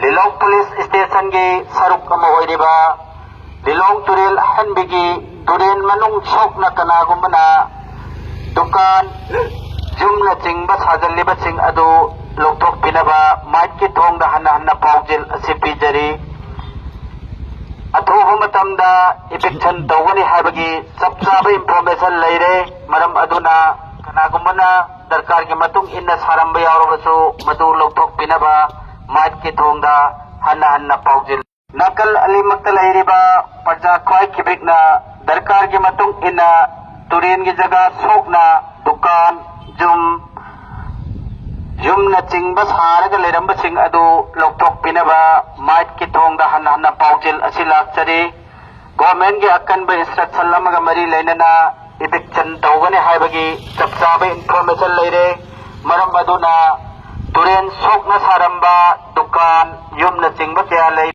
Lilong Police Station gi saruk ama oiriba Lilong Turel Ahanbi gi turen manung sok na kanagumana dukan jumna chingba sajalliba sing adu loktok pinaba mic ki thong da hana paujil asipi jari athuba matamda eviction tawani habagi chapchaba information leire maram aduna kanagumana darkar gi matung inna saramba yawrabasu madu loktok pinaba mic ki thong da hana paujil nakal alimakta leiriba parja khwai kibikna darkar gi matung inna turin gi jaga sokna dukan jumna chingba saraga leiramba sing adu loktok pinaba mic ki thongda hana paujil asilak chari government gi akanba instruction lamaga mari leinana eviction tawgani haibagi chapchaba information leire maram aduna turen sokna saramba dukan yumna chingba kya lei